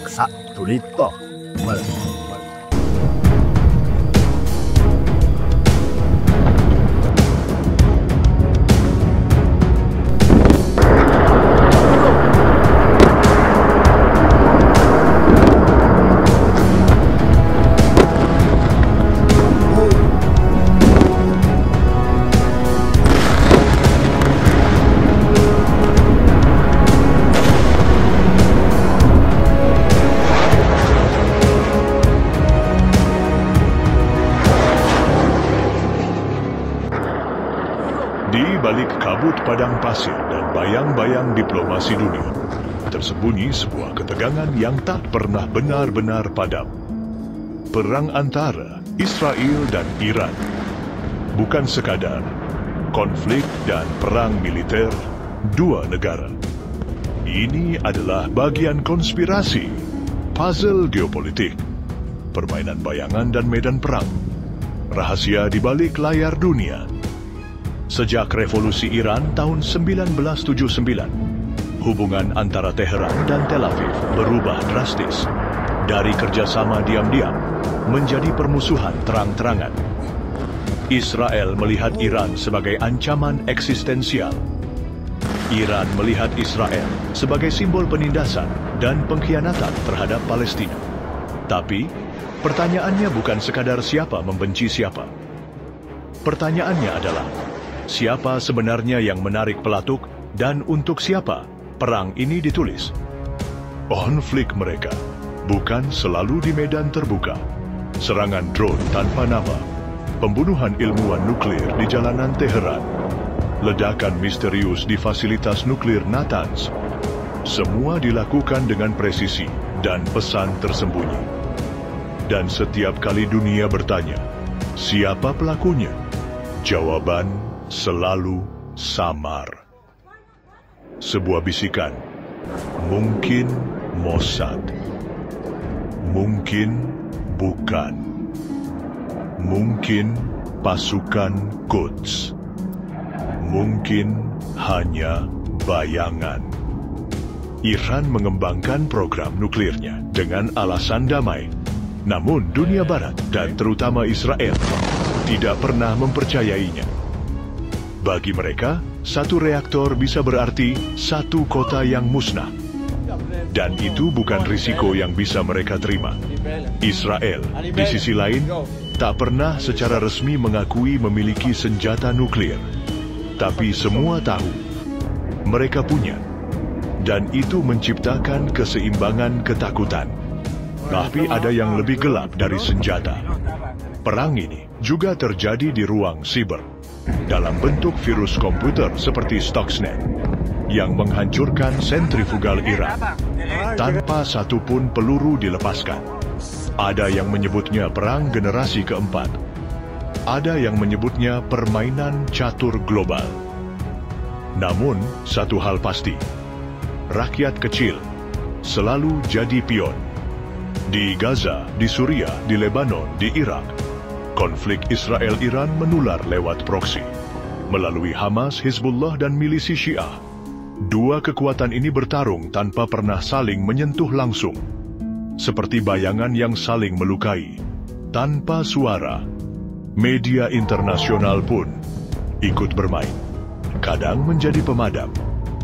sa tulito. Di balik kabut padang pasir dan bayang-bayang diplomasi dunia, tersembunyi sebuah ketegangan yang tak pernah benar-benar padam. Perang antara Israel dan Iran bukan sekadar konflik dan perang militer dua negara. Ini adalah bagian konspirasi, puzzle geopolitik, permainan bayangan dan medan perang, rahasia di balik layar dunia. Sejak revolusi Iran tahun 1979, hubungan antara Teheran dan Tel Aviv berubah drastis. Dari kerjasama diam-diam menjadi permusuhan terang-terangan. Israel melihat Iran sebagai ancaman eksistensial. Iran melihat Israel sebagai simbol penindasan dan pengkhianatan terhadap Palestina. Tapi, pertanyaannya bukan sekadar siapa membenci siapa. Pertanyaannya adalah, siapa sebenarnya yang menarik pelatuk dan untuk siapa perang ini ditulis? Konflik mereka bukan selalu di medan terbuka. Serangan drone tanpa nama, pembunuhan ilmuwan nuklir di jalanan Teheran, ledakan misterius di fasilitas nuklir Natanz. Semua dilakukan dengan presisi dan pesan tersembunyi. Dan setiap kali dunia bertanya, siapa pelakunya? Jawaban selalu samar. Sebuah bisikan, mungkin Mossad, mungkin bukan, mungkin pasukan Quds, mungkin hanya bayangan. Iran mengembangkan program nuklirnya dengan alasan damai. Namun dunia barat dan terutama Israel tidak pernah mempercayainya. Bagi mereka, satu reaktor bisa berarti satu kota yang musnah. Dan itu bukan risiko yang bisa mereka terima. Israel, di sisi lain, tak pernah secara resmi mengakui memiliki senjata nuklir. Tapi semua tahu, mereka punya. Dan itu menciptakan keseimbangan ketakutan. Tapi ada yang lebih gelap dari senjata. Perang ini juga terjadi di ruang siber, dalam bentuk virus komputer seperti Stuxnet, yang menghancurkan sentrifugal Iran, tanpa satupun peluru dilepaskan. Ada yang menyebutnya perang generasi keempat. Ada yang menyebutnya permainan catur global. Namun, satu hal pasti, rakyat kecil selalu jadi pion. Di Gaza, di Suriah, di Lebanon, di Irak, konflik Israel-Iran menular lewat proksi, melalui Hamas, Hizbullah, dan milisi Syiah. Dua kekuatan ini bertarung tanpa pernah saling menyentuh langsung, seperti bayangan yang saling melukai, tanpa suara. Media internasional pun ikut bermain, kadang menjadi pemadam,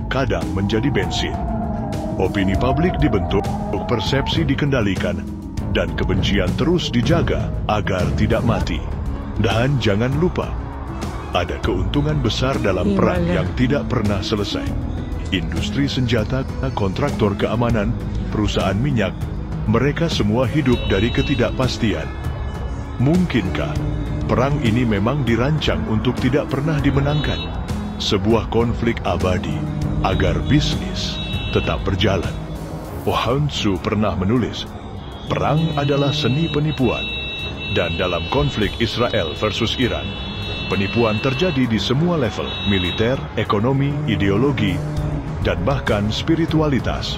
kadang menjadi bensin. Opini publik dibentuk, persepsi dikendalikan, dan kebencian terus dijaga agar tidak mati. Dan jangan lupa, ada keuntungan besar dalam perang yang tidak pernah selesai. Industri senjata, kontraktor keamanan, perusahaan minyak, mereka semua hidup dari ketidakpastian. Mungkinkah perang ini memang dirancang untuk tidak pernah dimenangkan? Sebuah konflik abadi agar bisnis tetap berjalan. Oh Sun Tzu pernah menulis, perang adalah seni penipuan. Dan dalam konflik Israel versus Iran, penipuan terjadi di semua level, militer, ekonomi, ideologi, dan bahkan spiritualitas.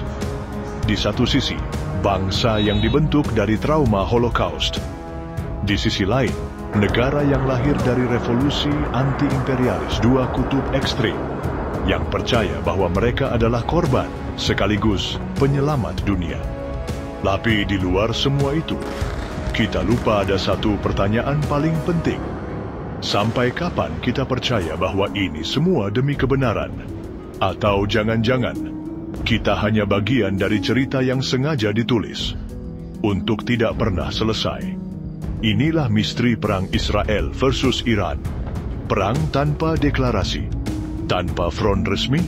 Di satu sisi, bangsa yang dibentuk dari trauma Holocaust. Di sisi lain, negara yang lahir dari revolusi anti-imperialis dua kutub ekstrim. yang percaya bahwa mereka adalah korban sekaligus penyelamat dunia. Tapi di luar semua itu, kita lupa ada satu pertanyaan paling penting. Sampai kapan kita percaya bahwa ini semua demi kebenaran? Atau jangan-jangan kita hanya bagian dari cerita yang sengaja ditulis untuk tidak pernah selesai? Inilah misteri perang Israel versus Iran. Perang tanpa deklarasi, tanpa front resmi,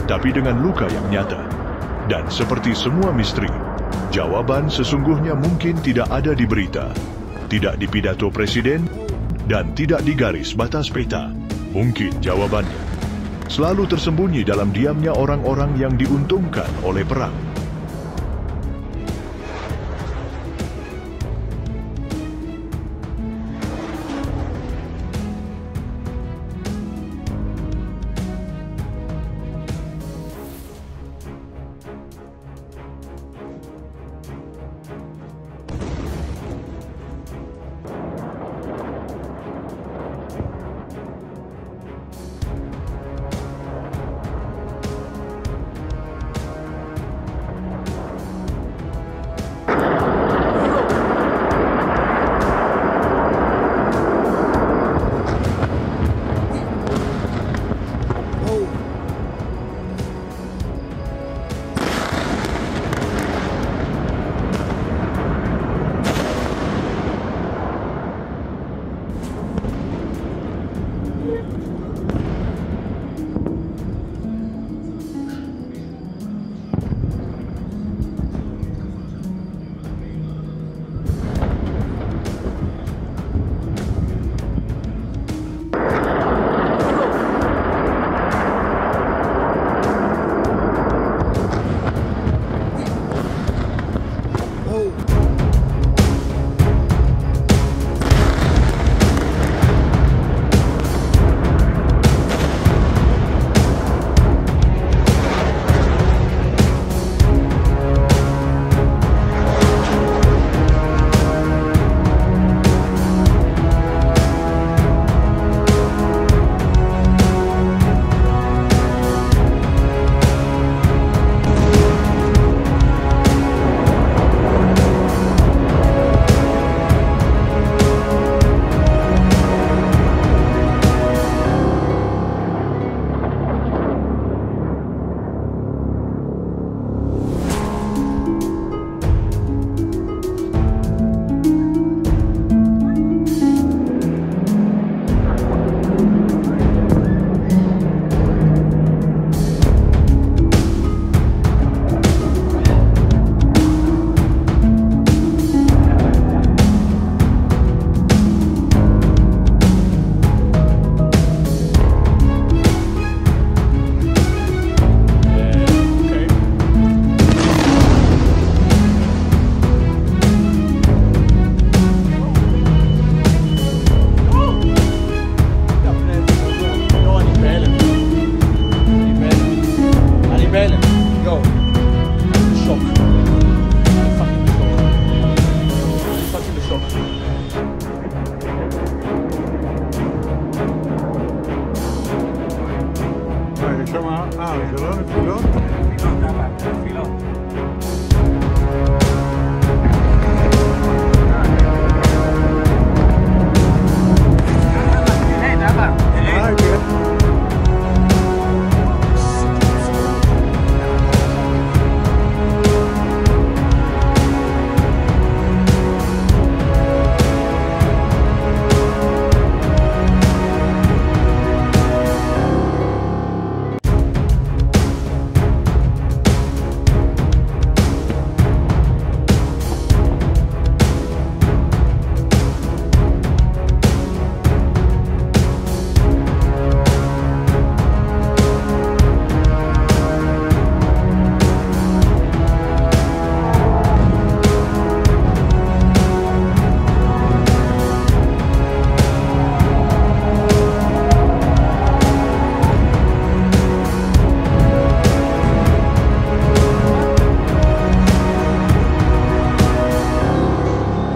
tapi dengan luka yang nyata. Dan seperti semua misteri, jawaban sesungguhnya mungkin tidak ada di berita, tidak di pidato presiden, dan tidak di garis batas peta. Mungkin jawabannya selalu tersembunyi dalam diamnya orang-orang yang diuntungkan oleh perang.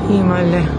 Himmel.